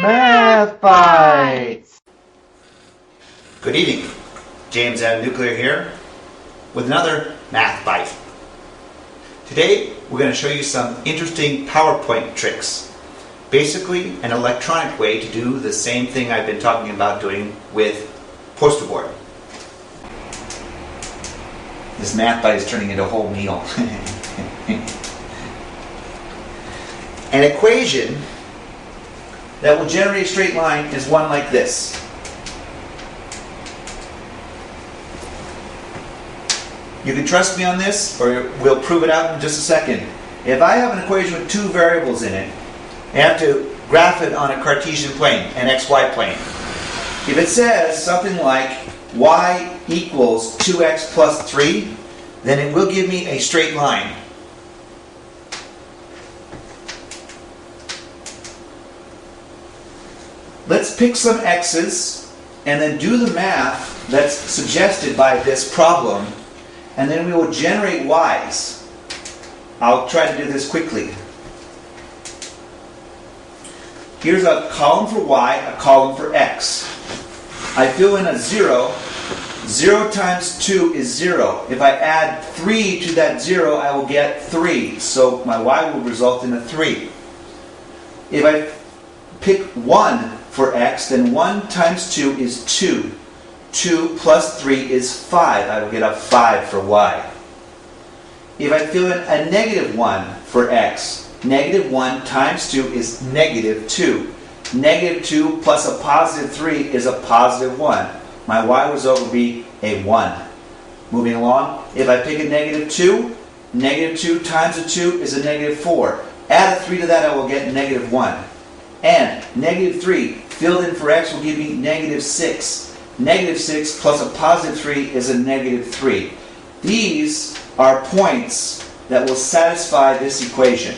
Math Bites! Good evening. James at Nuclear here with another Math Bite. Today we're going to show you some interesting PowerPoint tricks. Basically an electronic way to do the same thing I've been talking about doing with poster board. This Math Bite is turning into a whole meal. An equation that will generate a straight line is one like this. You can trust me on this, or we'll prove it out in just a second. If I have an equation with two variables in it, I have to graph it on a Cartesian plane, an xy plane. If it says something like y equals 2x plus 3, then it will give me a straight line. Let's pick some x's and then do the math that's suggested by this problem, and then we will generate y's. I'll try to do this quickly. Here's a column for y, a column for x. I fill in a 0. 0 times 2 is 0. If I add 3 to that 0, I will get 3. So my y will result in a 3. If I pick 1 for x, then 1 times 2 is 2. 2 plus 3 is 5. I will get a 5 for y. If I fill in a negative 1 for x, negative 1 times 2 is negative 2. Negative 2 plus a positive 3 is a positive 1. My y result will be a 1. Moving along, if I pick a negative 2, negative 2 times a 2 is a negative 4. Add a 3 to that, I will get negative 1. And negative 3 filled in for x will give me negative 6. Negative 6 plus a positive 3 is a negative 3. These are points that will satisfy this equation.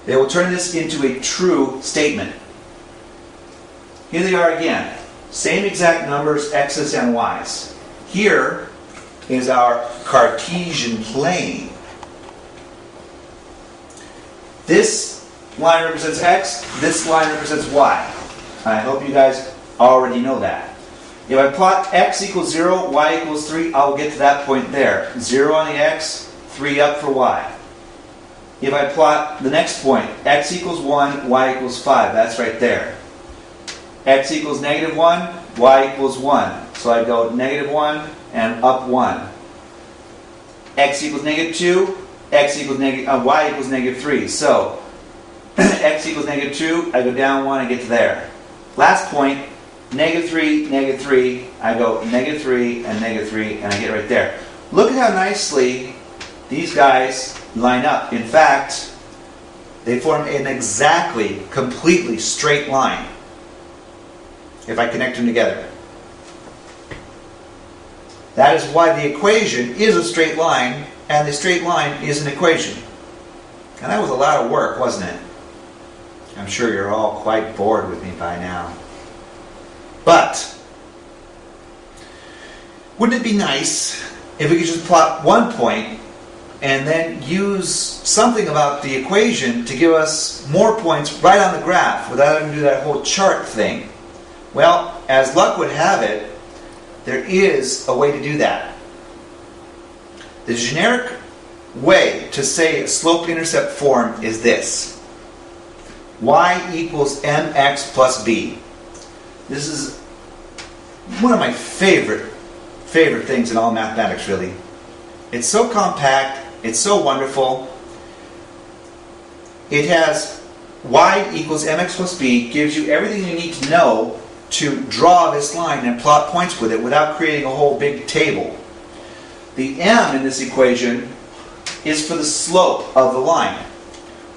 They will turn this into a true statement. Here they are again. Same exact numbers, x's and y's. Here is our Cartesian plane. This line represents x, this line represents y. I hope you guys already know that. If I plot x equals 0, y equals 3, I'll get to that point there. 0 on the x, 3 up for y. If I plot the next point, x equals 1, y equals 5, that's right there. X equals negative 1, y equals 1. So I go negative 1 and up 1. X equals negative 2, y equals negative 3. So x equals negative 2, I go down 1 and get to there. Last point, negative 3, I go negative 3, and I get right there. Look at how nicely these guys line up. In fact, they form an exactly, completely straight line if I connect them together. That is why the equation is a straight line, and the straight line is an equation. And that was a lot of work, wasn't it? I'm sure you're all quite bored with me by now. But wouldn't it be nice if we could just plot one point and then use something about the equation to give us more points right on the graph without having to do that whole chart thing? Well, as luck would have it, there is a way to do that. The generic way to say a slope-intercept form is this. Y equals mx plus b. This is one of my favorite things in all mathematics, really. It's so compact, it's so wonderful. It has y equals mx plus b, gives you everything you need to know to draw this line and plot points with it without creating a whole big table. The m in this equation is for the slope of the line.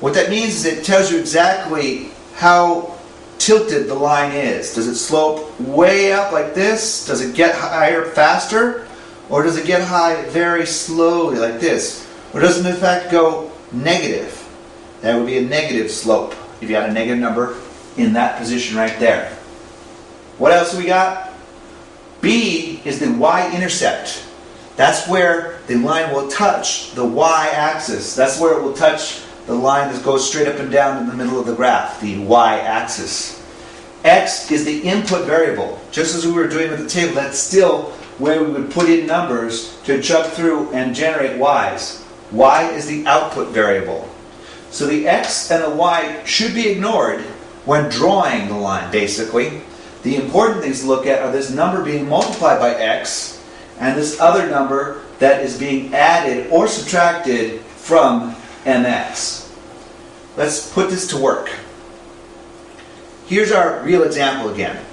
What that means is it tells you exactly how tilted the line is. Does it slope way up like this? Does it get higher faster? Or does it get high very slowly like this? Or does it in fact go negative? That would be a negative slope if you had a negative number in that position right there. What else do we got? B is the y-intercept. That's where the line will touch the y-axis. That's where it will touch the line that goes straight up and down in the middle of the graph, the y-axis. X is the input variable. Just as we were doing with the table, that's still where we would put in numbers to chug through and generate Y's. Y is the output variable. So the X and the Y should be ignored when drawing the line, basically. The important things to look at are this number being multiplied by X and this other number that is being added or subtracted from MX. Let's put this to work. Here's our real example again.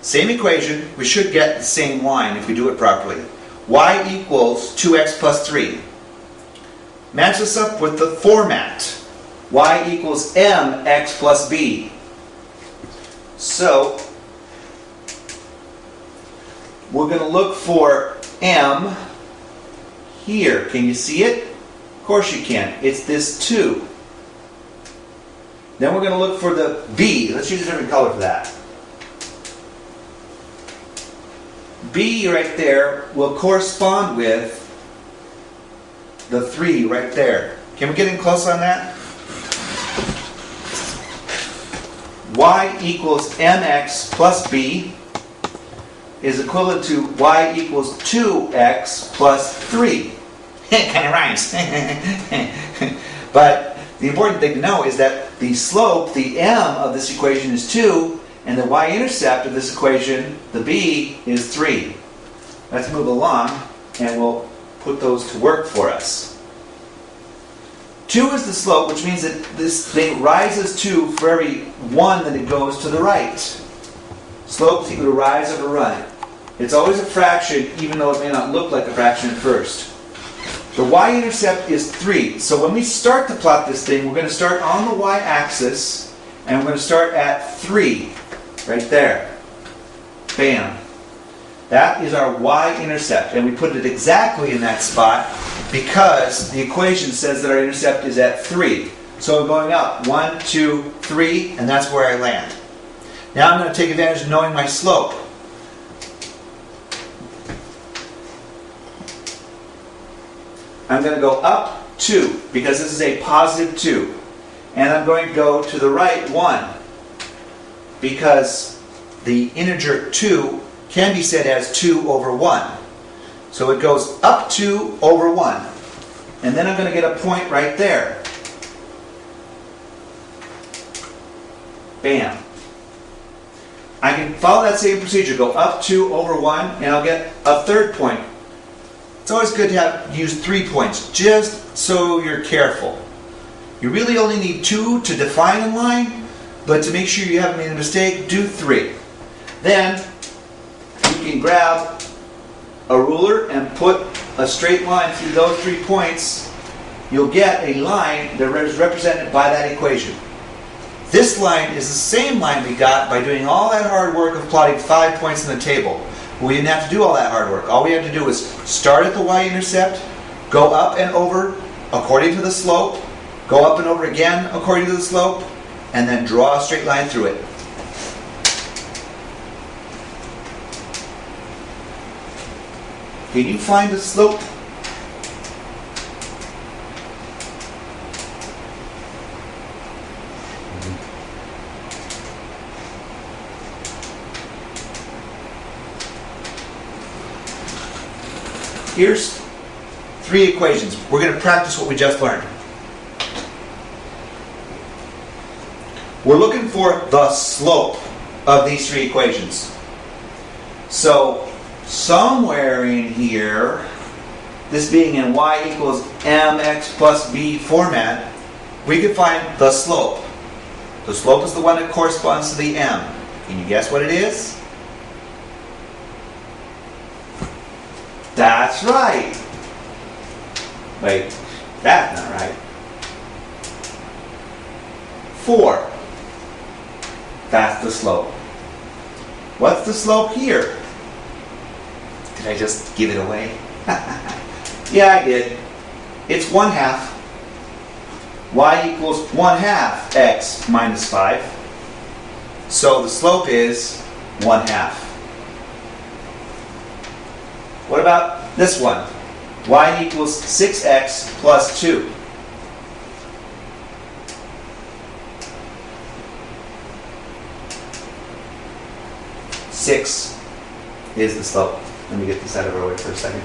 Same equation, we should get the same line if we do it properly. Y equals 2x plus 3. Match this up with the format. Y equals mx plus b. So, we're going to look for m here. Can you see it? Of course you can. It's this 2. Then we're going to look for the b. Let's use a different color for that. B right there will correspond with the 3 right there. Can we get in close on that? Y equals mx plus b is equivalent to y equals 2x plus 3. It kind of rhymes. But the important thing to know is that the slope, the m of this equation is 2, and the y-intercept of this equation, the b, is 3. Let's move along, and we'll put those to work for us. 2 is the slope, which means that this thing rises 2 for every 1 that it goes to the right. Slope is equal to rise over run. It's always a fraction, even though it may not look like a fraction at first. The y-intercept is 3. So when we start to plot this thing, we're going to start on the y-axis, and we're going to start at 3. Right there. Bam. That is our y-intercept, and we put it exactly in that spot because the equation says that our intercept is at 3. So we're going up 1, 2, 3, and that's where I land. Now I'm going to take advantage of knowing my slope. I'm going to go up 2 because this is a positive 2. And I'm going to go to the right 1 because the integer 2 can be said as 2 over 1. So it goes up 2 over 1. And then I'm going to get a point right there. Bam. I can follow that same procedure, go up 2 over 1, and I'll get a third point. It's always good to use 3 points, just so you're careful. You really only need 2 to define a line, but to make sure you haven't made a mistake, do 3. Then you can grab a ruler and put a straight line through those 3 points. You'll get a line that is represented by that equation. This line is the same line we got by doing all that hard work of plotting 5 points in the table. We didn't have to do all that hard work. All we had to do was start at the y-intercept, go up and over according to the slope, go up and over again according to the slope, and then draw a straight line through it. Can you find the slope? Here's 3 equations. We're going to practice what we just learned. We're looking for the slope of these 3 equations. So, somewhere in here, this being in y equals mx plus b format, we can find the slope. The slope is the one that corresponds to the m. Can you guess what it is? That's right. Wait, that's not right. 4. That's the slope. What's the slope here? Did I just give it away? Yeah, I did. It's 1/2. Y equals 1/2 x minus 5. So the slope is 1/2. What about this one? Y equals 6x plus 2. 6 is the slope. Let me get this out of our way for a second.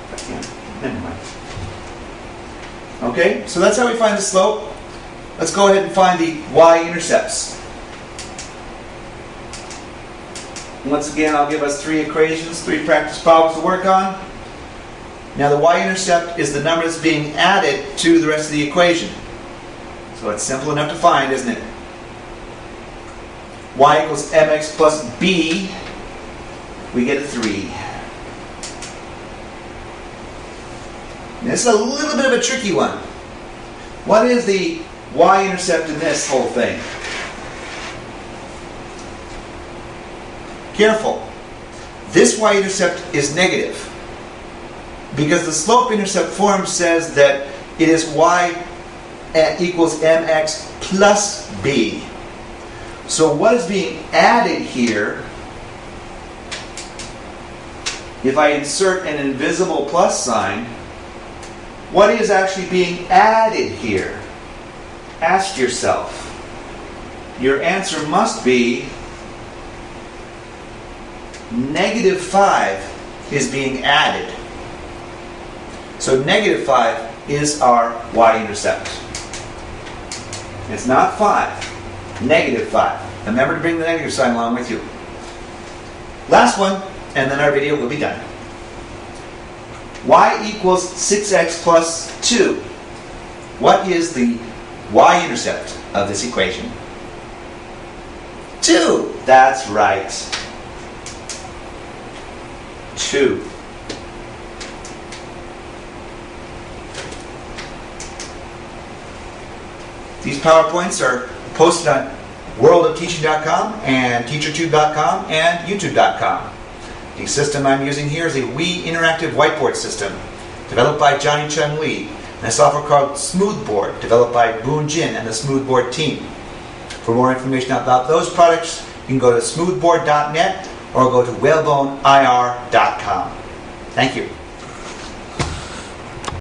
If I can. Never mind. Okay, so that's how we find the slope. Let's go ahead and find the y-intercepts. Once again, I'll give us 3 equations, 3 practice problems to work on. Now the y-intercept is the number that's being added to the rest of the equation. So it's simple enough to find, isn't it? Y equals mx plus b. We get a 3. Now, this is a little bit of a tricky one. What is the y-intercept in this whole thing? Careful. This y-intercept is negative because the slope-intercept form says that it is y equals mx plus b. So what is being added here, if I insert an invisible plus sign, what is actually being added here? Ask yourself. Your answer must be negative 5 is being added. So negative 5 is our y-intercept. It's not 5, negative 5. Remember to bring the negative sign along with you. Last one, and then our video will be done. Y equals 6x plus 2. What is the y-intercept of this equation? 2. That's right. 2. These PowerPoints are posted on worldofteaching.com and TeacherTube.com and YouTube.com. The system I'm using here is a Wii interactive whiteboard system developed by Johnny Chung Lee and a software called Smoothboard developed by Boon Jin and the Smoothboard team. For more information about those products, you can go to smoothboard.net or go to whaleboneir.com. Thank you.